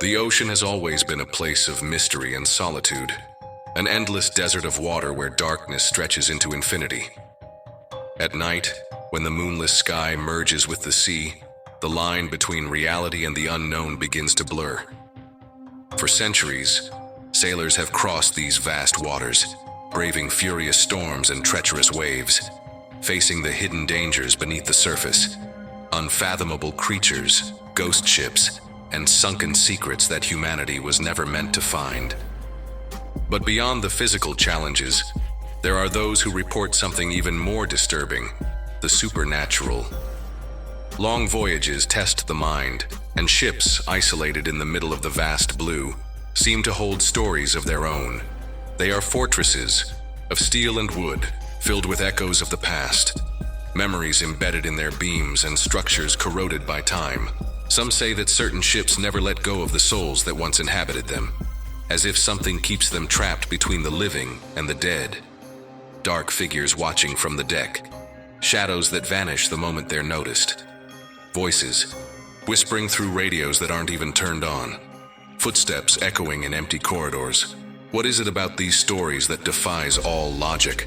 The ocean has always been a place of mystery and solitude, an endless desert of water where darkness stretches into infinity. At night, when the moonless sky merges with the sea, the line between reality and the unknown begins to blur. For centuries, sailors have crossed these vast waters, braving furious storms and treacherous waves, facing the hidden dangers beneath the surface, unfathomable creatures, ghost ships, and sunken secrets that humanity was never meant to find. But beyond the physical challenges, there are those who report something even more disturbing: the supernatural. Long voyages test the mind, and ships isolated in the middle of the vast blue seem to hold stories of their own. They are fortresses of steel and wood, filled with echoes of the past, memories embedded in their beams and structures corroded by time. Some say that certain ships never let go of the souls that once inhabited them, as if something keeps them trapped between the living and the dead. Dark figures watching from the deck, shadows that vanish the moment they're noticed. Voices whispering through radios that aren't even turned on. Footsteps echoing in empty corridors. What is it about these stories that defies all logic?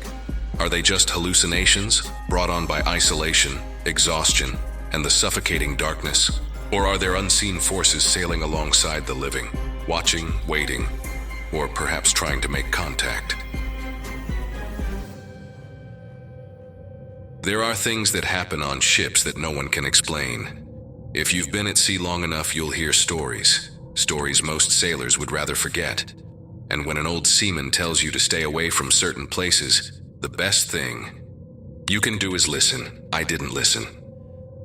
Are they just hallucinations brought on by isolation, exhaustion, and the suffocating darkness? Or are there unseen forces sailing alongside the living, watching, waiting, or perhaps trying to make contact? There are things that happen on ships that no one can explain. If you've been at sea long enough, you'll hear stories most sailors would rather forget. And when an old seaman tells you to stay away from certain places, the best thing you can do is listen. I didn't listen.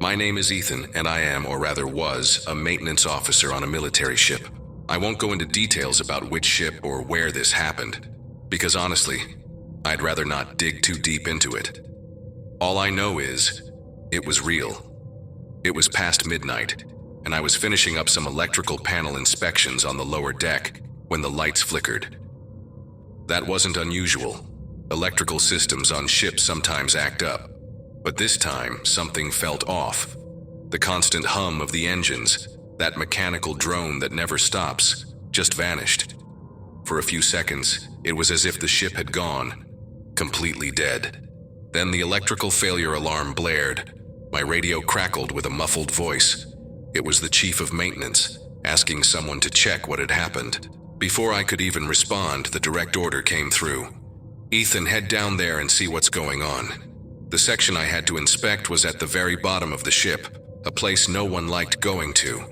My name is Ethan, and I am, or rather was, a maintenance officer on a military ship. I won't go into details about which ship or where this happened, because honestly, I'd rather not dig too deep into it. All I know is, it was real. It was past midnight, and I was finishing up some electrical panel inspections on the lower deck when the lights flickered. That wasn't unusual. Electrical systems on ships sometimes act up, but this time something felt off. The constant hum of the engines, that mechanical drone that never stops, just vanished. For a few seconds, it was as if the ship had gone, completely dead. Then the electrical failure alarm blared. My radio crackled with a muffled voice. It was the chief of maintenance, asking someone to check what had happened. Before I could even respond, the direct order came through. Ethan, head down there and see what's going on. The section I had to inspect was at the very bottom of the ship, a place no one liked going to.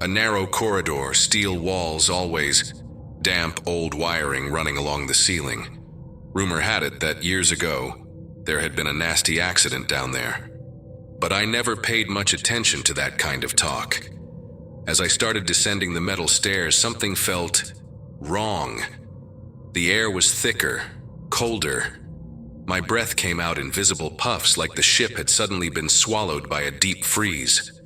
A narrow corridor, steel walls always, damp old wiring running along the ceiling. Rumor had it that years ago, there had been a nasty accident down there. But I never paid much attention to that kind of talk. As I started descending the metal stairs, something felt wrong. The air was thicker, colder. My breath came out in visible puffs, like the ship had suddenly been swallowed by a deep freeze.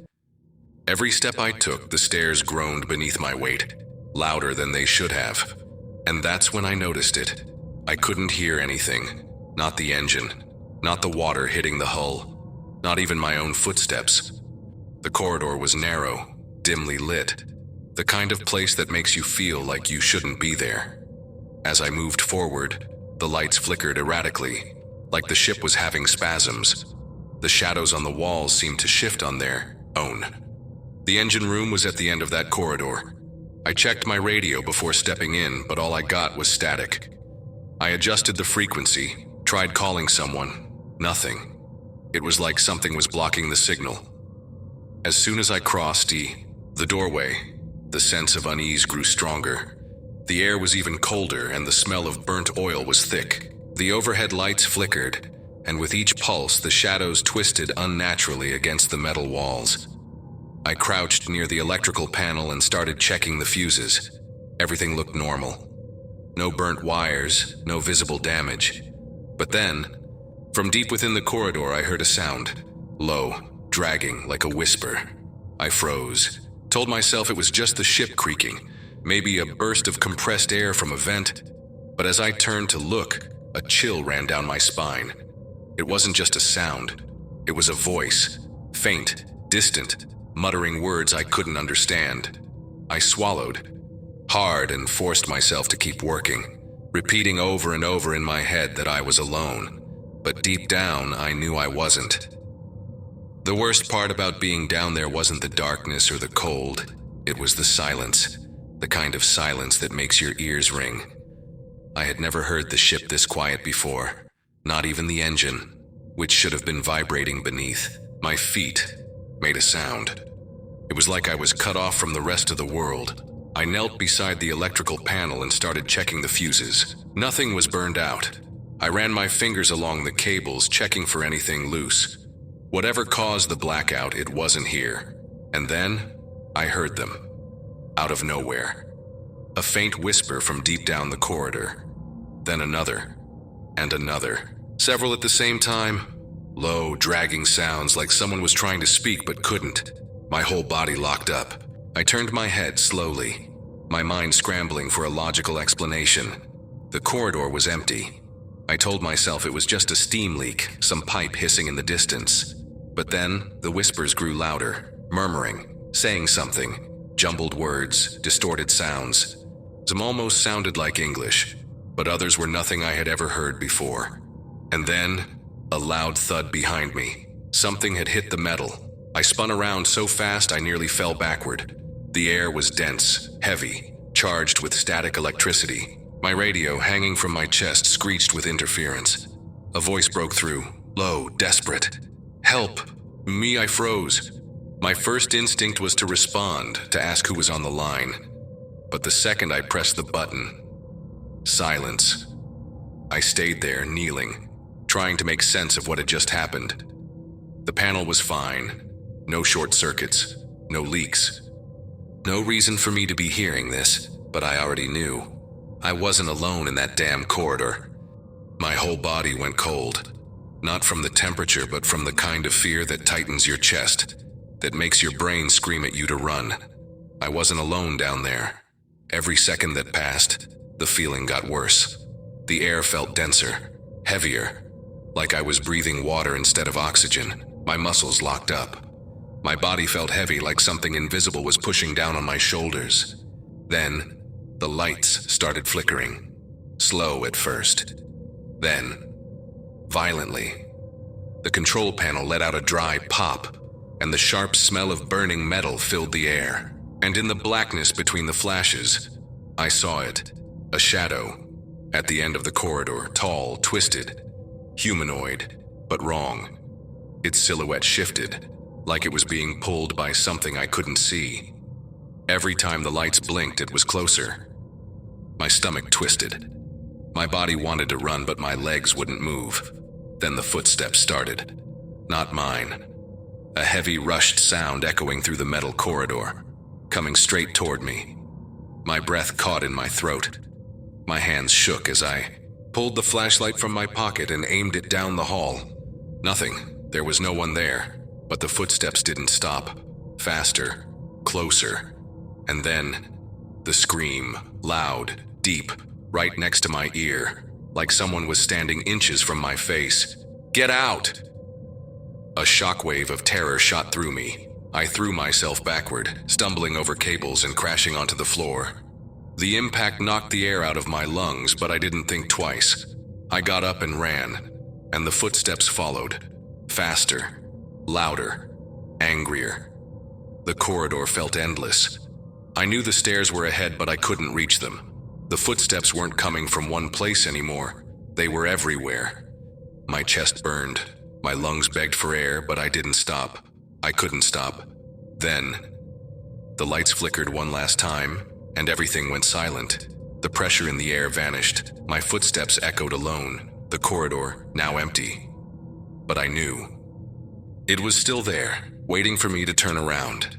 Every step I took, the stairs groaned beneath my weight, louder than they should have. And that's when I noticed it. I couldn't hear anything. Not the engine, not the water hitting the hull, not even my own footsteps. The corridor was narrow, dimly lit, the kind of place that makes you feel like you shouldn't be there. As I moved forward, the lights flickered erratically, like the ship was having spasms. The shadows on the walls seemed to shift on their own. The engine room was at the end of that corridor. I checked my radio before stepping in, but all I got was static. I adjusted the frequency, tried calling someone. Nothing. It was like something was blocking the signal. As soon as I crossed the doorway, the sense of unease grew stronger. The air was even colder, and the smell of burnt oil was thick. The overhead lights flickered, and with each pulse, the shadows twisted unnaturally against the metal walls. I crouched near the electrical panel and started checking the fuses. Everything looked normal. No burnt wires, no visible damage. But then, from deep within the corridor, I heard a sound. Low, dragging, like a whisper. I froze. Told myself it was just the ship creaking, maybe a burst of compressed air from a vent. But as I turned to look, a chill ran down my spine. It wasn't just a sound. It was a voice, faint, distant, muttering words I couldn't understand. I swallowed hard and forced myself to keep working, repeating over and over in my head that I was alone, but deep down I knew I wasn't. The worst part about being down there wasn't the darkness or the cold, it was the silence, the kind of silence that makes your ears ring. I had never heard the ship this quiet before, not even the engine, which should have been vibrating beneath. My feet made a sound. It was like I was cut off from the rest of the world. I knelt beside the electrical panel and started checking the fuses. Nothing was burned out. I ran my fingers along the cables, checking for anything loose. Whatever caused the blackout, it wasn't here. And then, I heard them. Out of nowhere. A faint whisper from deep down the corridor. Then another. And another. Several at the same time. Low, dragging sounds like someone was trying to speak but couldn't. My whole body locked up. I turned my head slowly, my mind scrambling for a logical explanation. The corridor was empty. I told myself it was just a steam leak, some pipe hissing in the distance. But then, the whispers grew louder, murmuring, saying something, jumbled words, distorted sounds. Some almost sounded like English, but others were nothing I had ever heard before. And then, a loud thud behind me. Something had hit the metal. I spun around so fast I nearly fell backward. The air was dense, heavy, charged with static electricity. My radio, hanging from my chest, screeched with interference. A voice broke through, low, desperate. Help! Me, I froze. My first instinct was to respond, to ask who was on the line. But the second I pressed the button, silence. I stayed there, kneeling, trying to make sense of what had just happened. The panel was fine. No short circuits, no leaks. No reason for me to be hearing this, but I already knew. I wasn't alone in that damn corridor. My whole body went cold. Not from the temperature, but from the kind of fear that tightens your chest, that makes your brain scream at you to run. I wasn't alone down there. Every second that passed, the feeling got worse. The air felt denser, heavier, like I was breathing water instead of oxygen. My muscles locked up. My body felt heavy, like something invisible was pushing down on my shoulders. Then, the lights started flickering. Slow at first. Then, violently. The control panel let out a dry pop, and the sharp smell of burning metal filled the air. And in the blackness between the flashes, I saw it. A shadow. At the end of the corridor, tall, twisted. Humanoid, but wrong. Its silhouette shifted, like it was being pulled by something I couldn't see. Every time the lights blinked, it was closer. My stomach twisted. My body wanted to run, but my legs wouldn't move. Then the footsteps started. Not mine. A heavy, rushed sound echoing through the metal corridor, coming straight toward me. My breath caught in my throat. My hands shook as I pulled the flashlight from my pocket and aimed it down the hall. Nothing. There was no one there, but the footsteps didn't stop. Faster, closer, and then the scream, loud, deep, right next to my ear, like someone was standing inches from my face. Get out! A shockwave of terror shot through me. I threw myself backward, stumbling over cables and crashing onto the floor. The impact knocked the air out of my lungs, but I didn't think twice. I got up and ran, and the footsteps followed. Faster, louder, angrier. The corridor felt endless. I knew the stairs were ahead, but I couldn't reach them. The footsteps weren't coming from one place anymore. They were everywhere. My chest burned. My lungs begged for air, but I didn't stop. I couldn't stop. Then, the lights flickered one last time, and everything went silent. The pressure in the air vanished. My footsteps echoed alone. The corridor, now empty. But I knew. It was still there, waiting for me to turn around.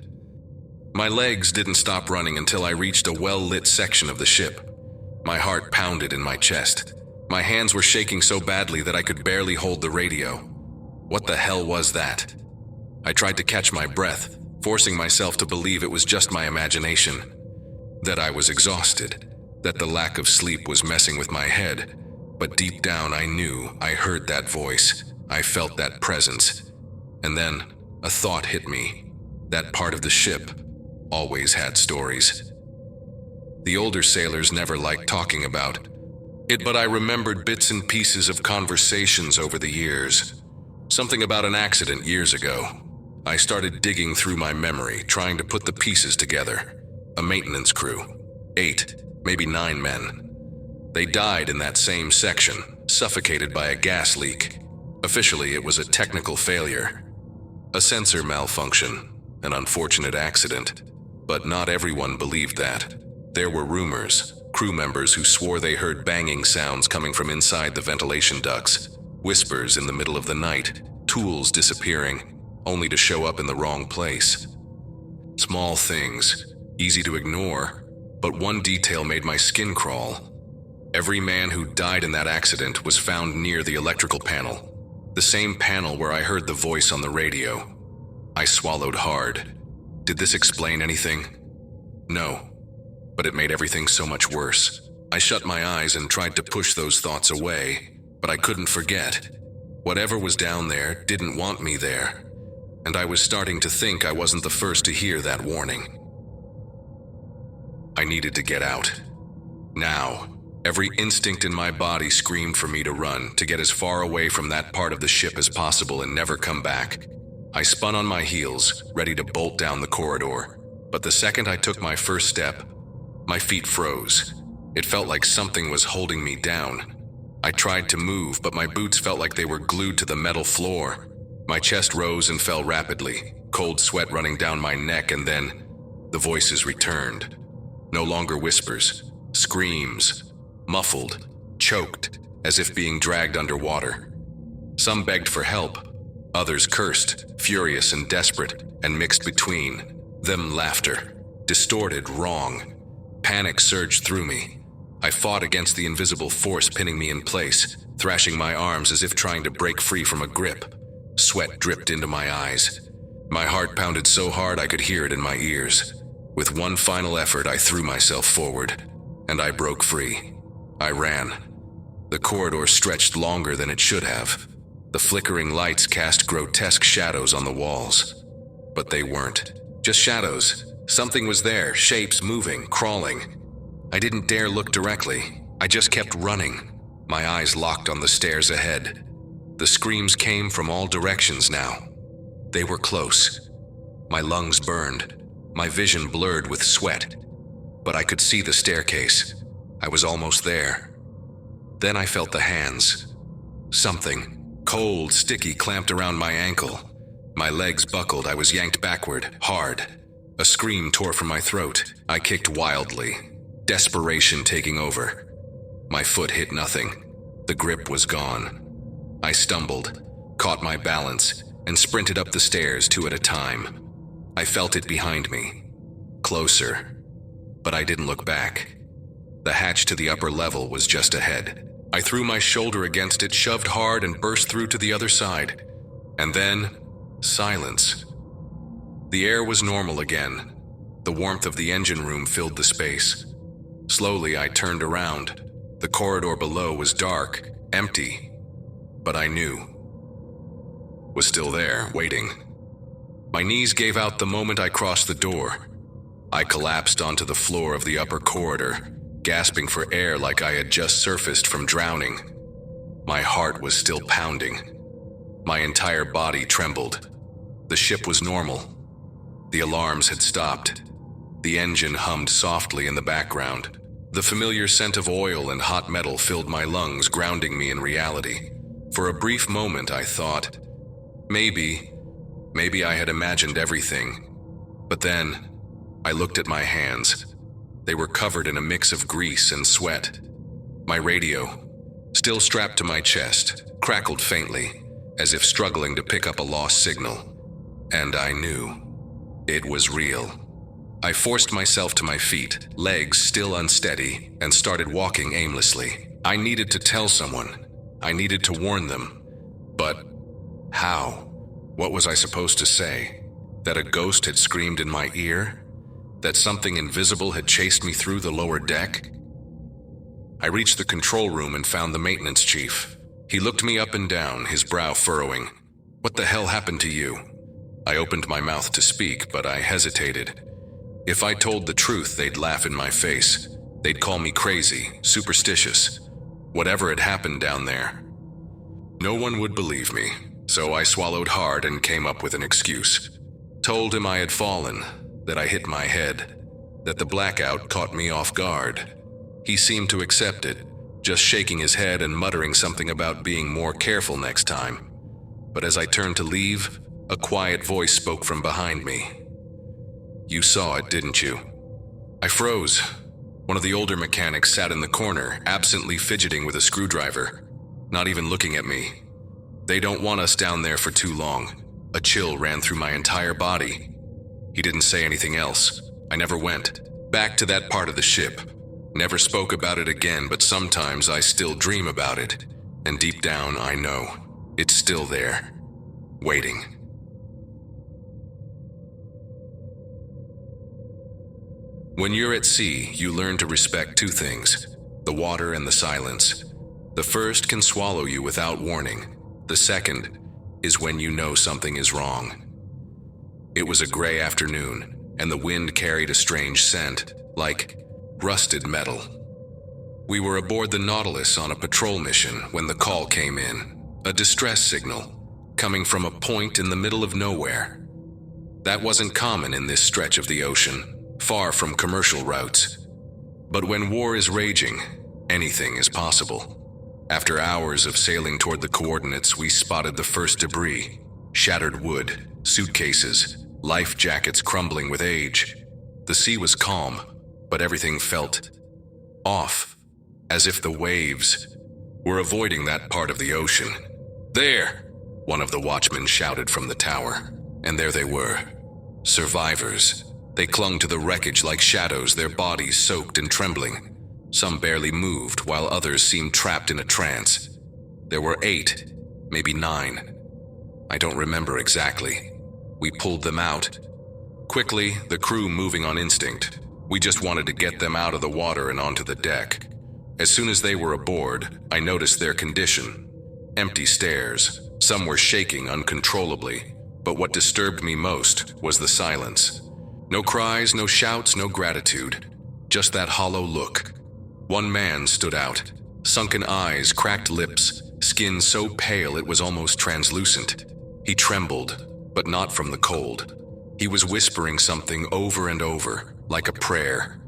My legs didn't stop running until I reached a well-lit section of the ship. My heart pounded in my chest. My hands were shaking so badly that I could barely hold the radio. What the hell was that? I tried to catch my breath, forcing myself to believe it was just my imagination. That I was exhausted, that the lack of sleep was messing with my head. But deep down I knew, I heard that voice. I felt that presence. And then, a thought hit me. That part of the ship, always had stories. The older sailors never liked talking about it, but I remembered bits and pieces of conversations over the years. Something about an accident years ago. I started digging through my memory, trying to put the pieces together. A maintenance crew. 8, maybe 9 men. They died in that same section, suffocated by a gas leak. Officially, it was a technical failure. A sensor malfunction, an unfortunate accident. But not everyone believed that. There were rumors, crew members who swore they heard banging sounds coming from inside the ventilation ducts, whispers in the middle of the night, tools disappearing, only to show up in the wrong place. Small things, easy to ignore, but one detail made my skin crawl. Every man who died in that accident was found near the electrical panel, the same panel where I heard the voice on the radio. I swallowed hard. Did this explain anything? No, but it made everything so much worse. I shut my eyes and tried to push those thoughts away, but I couldn't forget. Whatever was down there didn't want me there, and I was starting to think I wasn't the first to hear that warning. I needed to get out. Now, every instinct in my body screamed for me to run, to get as far away from that part of the ship as possible and never come back. I spun on my heels, ready to bolt down the corridor, but the second I took my first step, my feet froze. It felt like something was holding me down. I tried to move, but my boots felt like they were glued to the metal floor. My chest rose and fell rapidly, cold sweat running down my neck, and then the voices returned. No longer whispers, screams, muffled, choked, as if being dragged underwater. Some begged for help, others cursed, furious and desperate, and mixed between them laughter, distorted, wrong. Panic surged through me. I fought against the invisible force pinning me in place, thrashing my arms as if trying to break free from a grip. Sweat dripped into my eyes. My heart pounded so hard I could hear it in my ears. With one final effort, I threw myself forward, and I broke free. I ran. The corridor stretched longer than it should have. The flickering lights cast grotesque shadows on the walls. But they weren't. Just shadows. Something was there, shapes moving, crawling. I didn't dare look directly. I just kept running, my eyes locked on the stairs ahead. The screams came from all directions now. They were close. My lungs burned, my vision blurred with sweat. But I could see the staircase. I was almost there. Then I felt the hands. Something, cold, sticky, clamped around my ankle. My legs buckled. I was yanked backward, hard. A scream tore from my throat. I kicked wildly, desperation taking over. My foot hit nothing. The grip was gone. I stumbled, caught my balance, and sprinted up the stairs 2 at a time. I felt it behind me, closer, but I didn't look back. The hatch to the upper level was just ahead. I threw my shoulder against it, shoved hard, and burst through to the other side. And then, silence. The air was normal again. The warmth of the engine room filled the space. Slowly, I turned around. The corridor below was dark, empty, but I knew. Was still there, waiting. My knees gave out the moment I crossed the door. I collapsed onto the floor of the upper corridor, gasping for air like I had just surfaced from drowning. My heart was still pounding. My entire body trembled. The ship was normal. The alarms had stopped. The engine hummed softly in the background. The familiar scent of oil and hot metal filled my lungs, grounding me in reality. For a brief moment, I thought, maybe I had imagined everything. But then, I looked at my hands. They were covered in a mix of grease and sweat. My radio, still strapped to my chest, crackled faintly, as if struggling to pick up a lost signal. And I knew it was real. I forced myself to my feet, legs still unsteady, and started walking aimlessly. I needed to tell someone. I needed to warn them. But how? What was I supposed to say? That a ghost had screamed in my ear? That something invisible had chased me through the lower deck? I reached the control room and found the maintenance chief. He looked me up and down, his brow furrowing. "What the hell happened to you?" I opened my mouth to speak, but I hesitated. If I told the truth, they'd laugh in my face. They'd call me crazy, superstitious, whatever had happened down there. No one would believe me, so I swallowed hard and came up with an excuse. Told him I had fallen, that I hit my head, that the blackout caught me off guard. He seemed to accept it, just shaking his head and muttering something about being more careful next time. But as I turned to leave, a quiet voice spoke from behind me. "You saw it, didn't you?" I froze. One of the older mechanics sat in the corner, absently fidgeting with a screwdriver, not even looking at me. "They don't want us down there for too long." A chill ran through my entire body. He didn't say anything else. I never went back to that part of the ship. Never spoke about it again, but sometimes I still dream about it. And deep down, I know it's still there, waiting. When you're at sea, you learn to respect two things: the water and the silence. The first can swallow you without warning. The second is when you know something is wrong. It was a gray afternoon, and the wind carried a strange scent, like rusted metal. We were aboard the Nautilus on a patrol mission when the call came in, a distress signal, coming from a point in the middle of nowhere. That wasn't common in this stretch of the ocean, far from commercial routes. But when war is raging, anything is possible. After hours of sailing toward the coordinates, we spotted the first debris: shattered wood, suitcases, life jackets crumbling with age. The sea was calm, but everything felt off, as if the waves were avoiding that part of the ocean. "There!" one of the watchmen shouted from the tower, and there they were. Survivors. They clung to the wreckage like shadows, their bodies soaked and trembling. Some barely moved, while others seemed trapped in a trance. There were 8, maybe 9. I don't remember exactly. We pulled them out. Quickly, the crew moving on instinct. We just wanted to get them out of the water and onto the deck. As soon as they were aboard, I noticed their condition. Empty stares. Some were shaking uncontrollably. But what disturbed me most was the silence. No cries, no shouts, no gratitude. Just that hollow look. One man stood out. Sunken eyes, cracked lips, skin so pale it was almost translucent. He trembled, but not from the cold. He was whispering something over and over, like a prayer.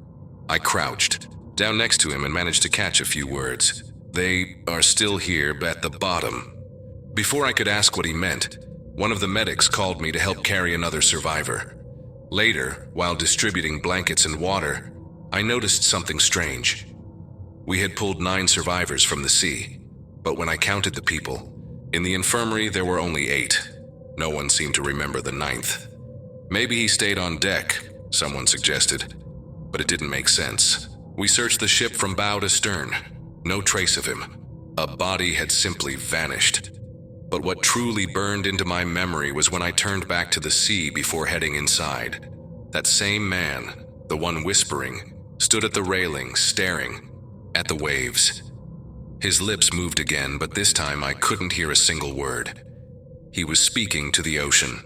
I crouched down next to him and managed to catch a few words. "They are still here at the bottom." Before I could ask what he meant, one of the medics called me to help carry another survivor. Later, while distributing blankets and water, I noticed something strange. We had pulled 9 survivors from the sea, but when I counted the people, in the infirmary there were only 8. No one seemed to remember the 9th. Maybe he stayed on deck, someone suggested, but it didn't make sense. We searched the ship from bow to stern. No trace of him. A body had simply vanished. But what truly burned into my memory was when I turned back to the sea before heading inside. That same man, the one whispering, stood at the railing, staring at the waves. His lips moved again, but this time I couldn't hear a single word. He was speaking to the ocean.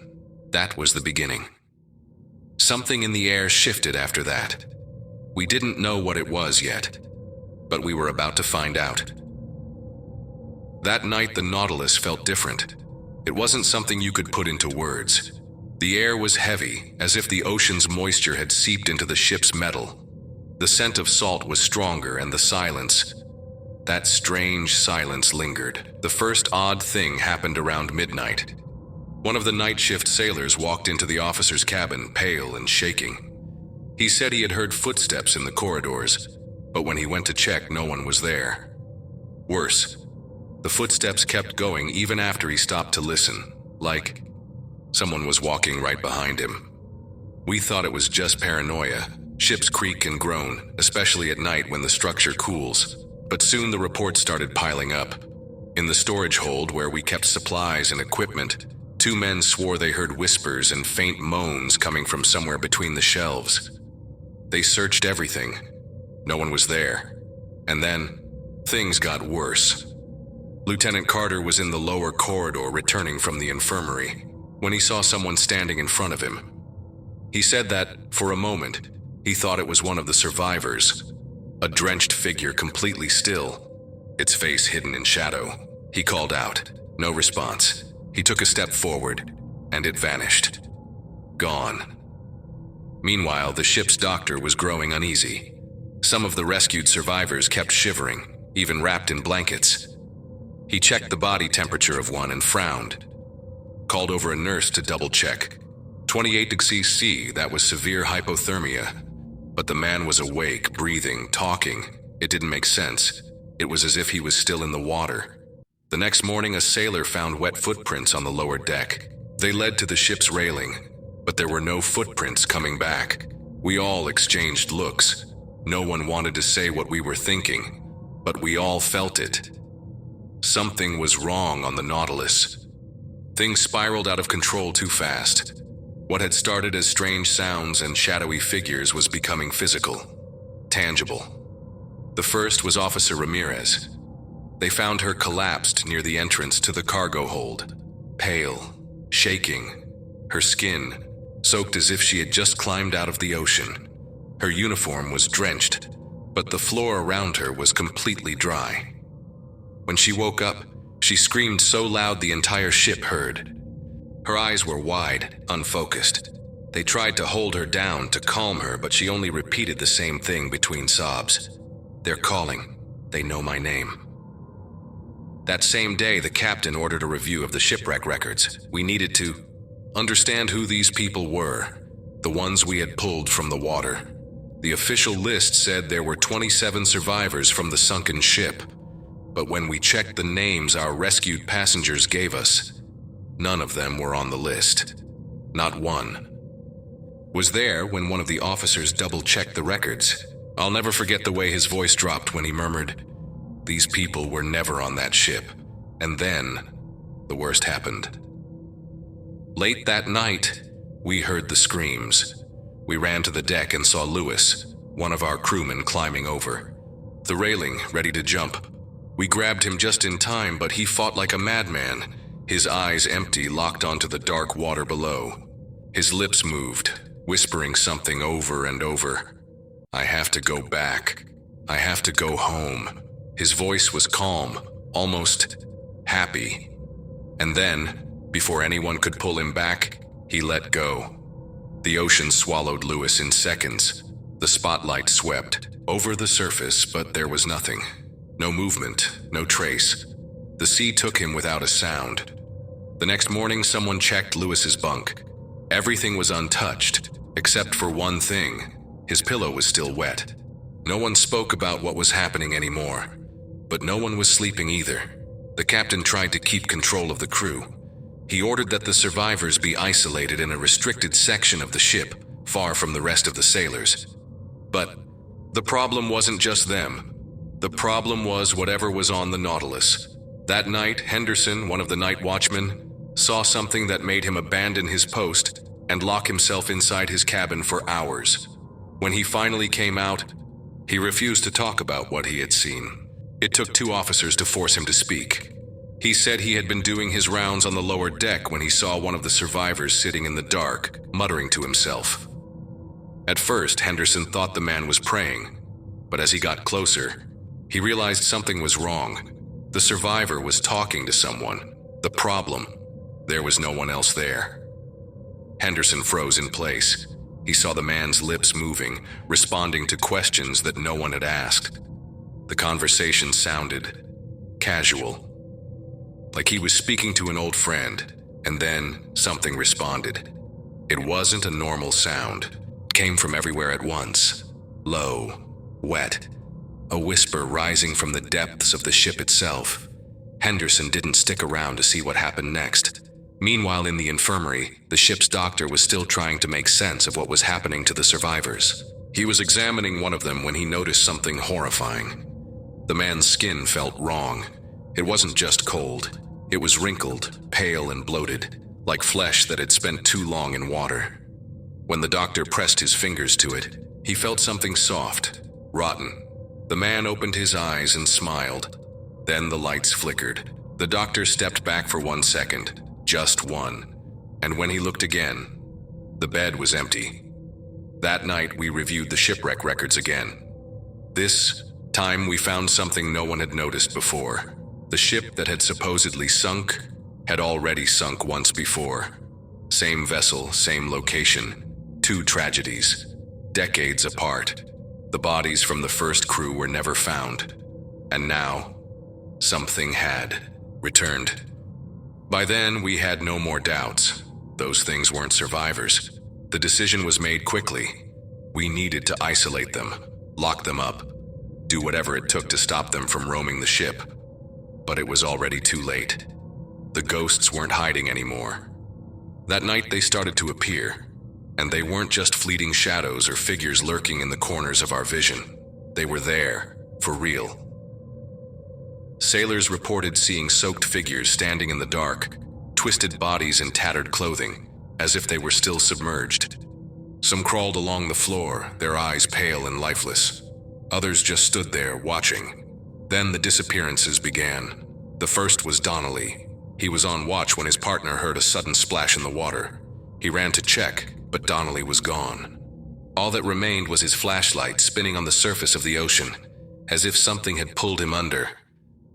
That was the beginning. Something in the air shifted after that. We didn't know what it was yet, but we were about to find out. That night, the Nautilus felt different. It wasn't something you could put into words. The air was heavy, as if the ocean's moisture had seeped into the ship's metal. The scent of salt was stronger, and the silence, that strange silence, lingered. The first odd thing happened around midnight. One of the night shift sailors walked into the officer's cabin, pale and shaking. He said he had heard footsteps in the corridors, but when he went to check, no one was there. Worse, the footsteps kept going even after he stopped to listen, like someone was walking right behind him. We thought it was just paranoia. Ships creak and groan, especially at night when the structure cools. But soon the reports started piling up. In the storage hold where we kept supplies and equipment, 2 men swore they heard whispers and faint moans coming from somewhere between the shelves. They searched everything. No one was there. And then, things got worse. Lieutenant Carter was in the lower corridor returning from the infirmary when he saw someone standing in front of him. He said that, for a moment, he thought it was one of the survivors. A drenched figure completely still, its face hidden in shadow. He called out. No response. He took a step forward, and it vanished. Gone. Meanwhile, the ship's doctor was growing uneasy. Some of the rescued survivors kept shivering, even wrapped in blankets. He checked the body temperature of one and frowned. Called over a nurse to double-check. 28 degrees C, that was severe hypothermia. But the man was awake, breathing, talking. It didn't make sense. It was as if he was still in the water. The next morning, a sailor found wet footprints on the lower deck. They led to the ship's railing, but there were no footprints coming back. We all exchanged looks. No one wanted to say what we were thinking, but we all felt it. Something was wrong on the Nautilus. Things spiraled out of control too fast. What had started as strange sounds and shadowy figures was becoming physical, tangible. The first was Officer Ramirez. They found her collapsed near the entrance to the cargo hold, pale, shaking, her skin soaked as if she had just climbed out of the ocean. Her uniform was drenched, but the floor around her was completely dry. When she woke up, she screamed so loud the entire ship heard. Her eyes were wide, unfocused. They tried to hold her down to calm her, but she only repeated the same thing between sobs. They're calling. They know my name. That same day, the captain ordered a review of the shipwreck records. We needed to understand who these people were, the ones we had pulled from the water. The official list said there were 27 survivors from the sunken ship, but when we checked the names our rescued passengers gave us, none of them were on the list. Not one. Was there when one of the officers double-checked the records. I'll never forget the way his voice dropped when he murmured, "These people were never on that ship." And then, the worst happened. Late that night, we heard the screams. We ran to the deck and saw Lewis, one of our crewmen, climbing over the railing, ready to jump. We grabbed him just in time, but he fought like a madman, his eyes empty, locked onto the dark water below. His lips moved, whispering something over and over. "I have to go back. I have to go home." His voice was calm, almost happy. And then, before anyone could pull him back, he let go. The ocean swallowed Lewis in seconds. The spotlight swept over the surface, but there was nothing. No movement, no trace. The sea took him without a sound. The next morning, someone checked Lewis's bunk. Everything was untouched, except for one thing. His pillow was still wet. No one spoke about what was happening anymore, but no one was sleeping either. The captain tried to keep control of the crew. He ordered that the survivors be isolated in a restricted section of the ship, far from the rest of the sailors. But the problem wasn't just them. The problem was whatever was on the Nautilus. That night, Henderson, one of the night watchmen, saw something that made him abandon his post and lock himself inside his cabin for hours. When he finally came out, he refused to talk about what he had seen. It took 2 officers to force him to speak. He said he had been doing his rounds on the lower deck when he saw one of the survivors sitting in the dark, muttering to himself. At first, Henderson thought the man was praying, but as he got closer, he realized something was wrong. The survivor was talking to someone. The problem, there was no one else there. Henderson froze in place. He saw the man's lips moving, responding to questions that no one had asked. The conversation sounded casual, like he was speaking to an old friend, and then something responded. It wasn't a normal sound. It came from everywhere at once. Low, wet, a whisper rising from the depths of the ship itself. Henderson didn't stick around to see what happened next. Meanwhile, in the infirmary, the ship's doctor was still trying to make sense of what was happening to the survivors. He was examining one of them when he noticed something horrifying. The man's skin felt wrong. It wasn't just cold. It was wrinkled, pale and bloated, like flesh that had spent too long in water. When the doctor pressed his fingers to it, he felt something soft, rotten. The man opened his eyes and smiled. Then the lights flickered. The doctor stepped back for 1 second, just one. And when he looked again, The bed was empty. That night, we reviewed the shipwreck records again. This time, we found something no one had noticed before. The ship that had supposedly sunk had already sunk once before. Same vessel, same location. 2 tragedies, decades apart. The bodies from the first crew were never found. And now, something had returned. By then, we had no more doubts. Those things weren't survivors. The decision was made quickly. We needed to isolate them, lock them up, do whatever it took to stop them from roaming the ship. But it was already too late. The ghosts weren't hiding anymore. That night they started to appear, and they weren't just fleeting shadows or figures lurking in the corners of our vision. They were there, for real. Sailors reported seeing soaked figures standing in the dark, twisted bodies in tattered clothing, as if they were still submerged. Some crawled along the floor, their eyes pale and lifeless. Others just stood there, watching. Then the disappearances began. The first was Donnelly. He was on watch when his partner heard a sudden splash in the water. He ran to check, but Donnelly was gone. All that remained was his flashlight spinning on the surface of the ocean, as if something had pulled him under.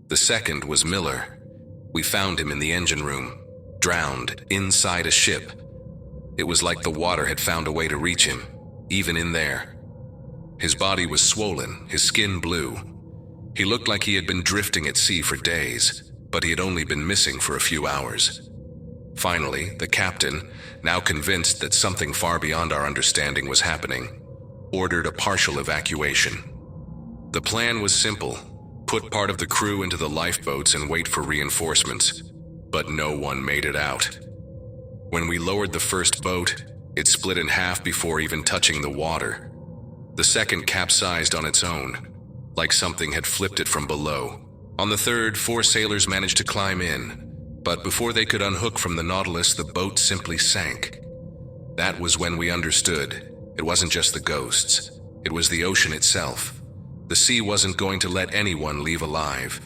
The second was Miller. We found him in the engine room, drowned inside a ship. It was like the water had found a way to reach him, even in there. His body was swollen, his skin blue. He looked like he had been drifting at sea for days, but he had only been missing for a few hours. Finally, the captain, now convinced that something far beyond our understanding was happening, ordered a partial evacuation. The plan was simple: put part of the crew into the lifeboats and wait for reinforcements, but no one made it out. When we lowered the first boat, it split in half before even touching the water. The second capsized on its own, like something had flipped it from below. On the third, 4 sailors managed to climb in, but before they could unhook from the Nautilus, the boat simply sank. That was when we understood. It wasn't just the ghosts. It was the ocean itself. The sea wasn't going to let anyone leave alive.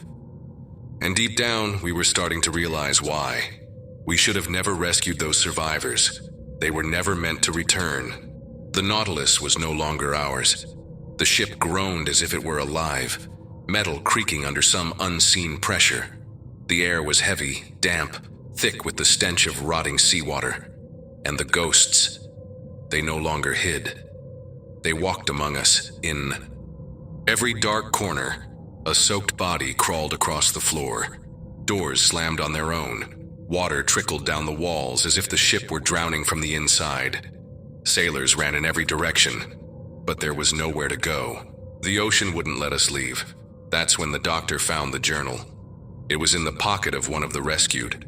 And deep down, we were starting to realize why. We should have never rescued those survivors. They were never meant to return. The Nautilus was no longer ours. The ship groaned as if it were alive, metal creaking under some unseen pressure. The air was heavy, damp, thick with the stench of rotting seawater. And the ghosts, they no longer hid. They walked among us in every dark corner. A soaked body crawled across the floor. Doors slammed on their own. Water trickled down the walls as if the ship were drowning from the inside. Sailors ran in every direction, but there was nowhere to go. The ocean wouldn't let us leave. That's when the doctor found the journal. It was in the pocket of one of the rescued.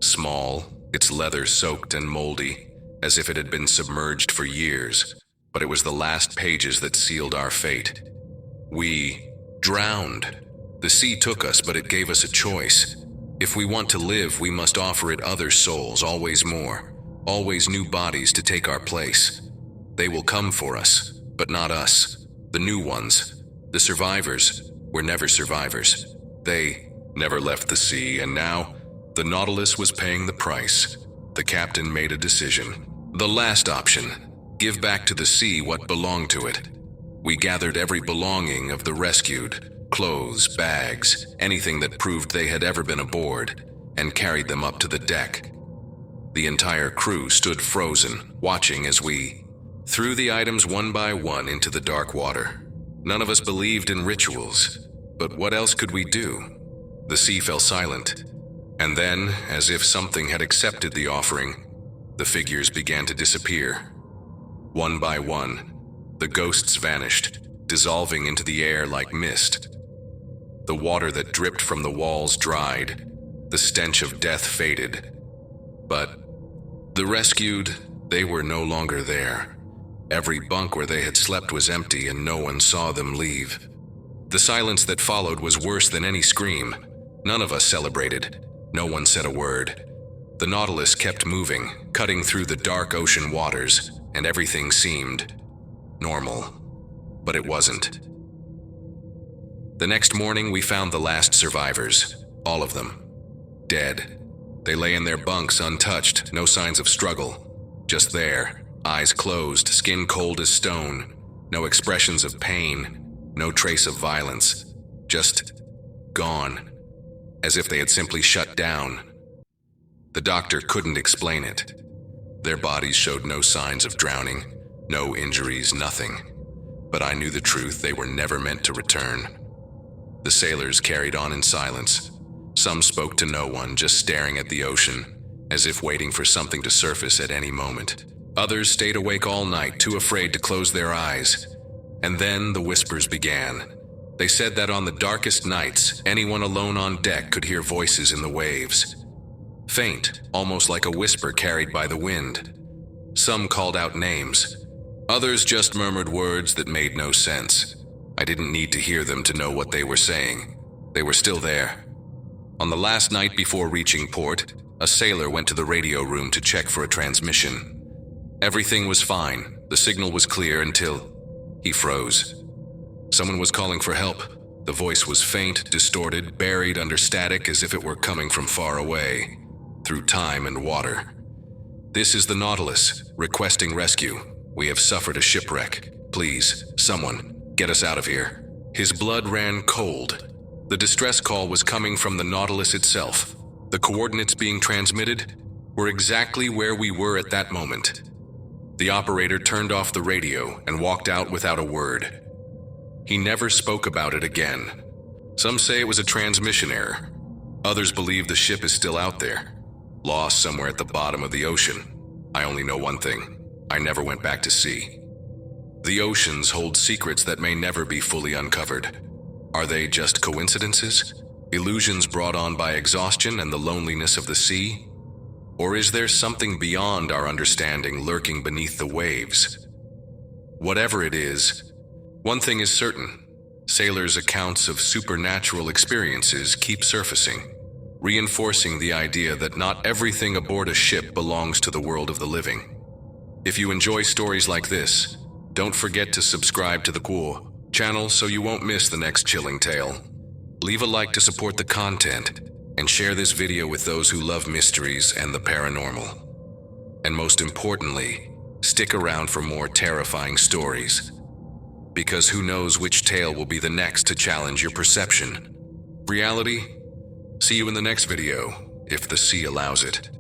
Small, its leather soaked and moldy, as if it had been submerged for years, but it was the last pages that sealed our fate. We drowned. The sea took us, but it gave us a choice. If we want to live, we must offer it other souls, always more, always new bodies to take our place. They will come for us, but not us. The new ones, the survivors, were never survivors. They never left the sea, and now the Nautilus was paying the price. The captain made a decision. The last option: give back to the sea what belonged to it. We gathered every belonging of the rescued, clothes, bags, anything that proved they had ever been aboard, and carried them up to the deck. The entire crew stood frozen, watching as we threw the items one by one into the dark water. None of us believed in rituals, but what else could we do? The sea fell silent, and then, as if something had accepted the offering, the figures began to disappear. One by one, the ghosts vanished, dissolving into the air like mist. The water that dripped from the walls dried. The stench of death faded. But the rescued, they were no longer there. Every bunk where they had slept was empty, and no one saw them leave. The silence that followed was worse than any scream. None of us celebrated. No one said a word. The Nautilus kept moving, cutting through the dark ocean waters, and everything seemed normal. But it wasn't. The next morning, we found the last survivors, all of them, dead. They lay in their bunks untouched, no signs of struggle, just there, Eyes closed, skin cold as stone, no expressions of pain, no trace of violence, just gone, as if they had simply shut down. The doctor couldn't explain it. Their bodies showed no signs of drowning, no injuries, nothing. But I knew the truth, they were never meant to return. The sailors carried on in silence. Some spoke to no one, just staring at the ocean, as if waiting for something to surface at any moment. Others stayed awake all night, too afraid to close their eyes. And then the whispers began. They said that on the darkest nights, anyone alone on deck could hear voices in the waves. Faint, almost like a whisper carried by the wind. Some called out names. Others just murmured words that made no sense. I didn't need to hear them to know what they were saying. They were still there. On the last night before reaching port, a sailor went to the radio room to check for a transmission. Everything was fine. The signal was clear until he froze. Someone was calling for help. The voice was faint, distorted, buried under static as if it were coming from far away, through time and water. "This is the Nautilus, requesting rescue. We have suffered a shipwreck. Please, someone, get us out of here." His blood ran cold. The distress call was coming from the Nautilus itself. The coordinates being transmitted were exactly where we were at that moment. The operator turned off the radio and walked out without a word. He never spoke about it again. Some say it was a transmission error. Others believe the ship is still out there, lost somewhere at the bottom of the ocean. I only know one thing. I never went back to sea. The oceans hold secrets that may never be fully uncovered. Are they just coincidences? Illusions brought on by exhaustion and the loneliness of the sea? Or is there something beyond our understanding lurking beneath the waves? Whatever it is, one thing is certain. Sailors' accounts of supernatural experiences keep surfacing, reinforcing the idea that not everything aboard a ship belongs to the world of the living. If you enjoy stories like this, don't forget to subscribe to the Quo channel so you won't miss the next chilling tale. Leave a like to support the content, and share this video with those who love mysteries and the paranormal. And most importantly, stick around for more terrifying stories, because who knows which tale will be the next to challenge your perception. Reality? See you in the next video, if the sea allows it.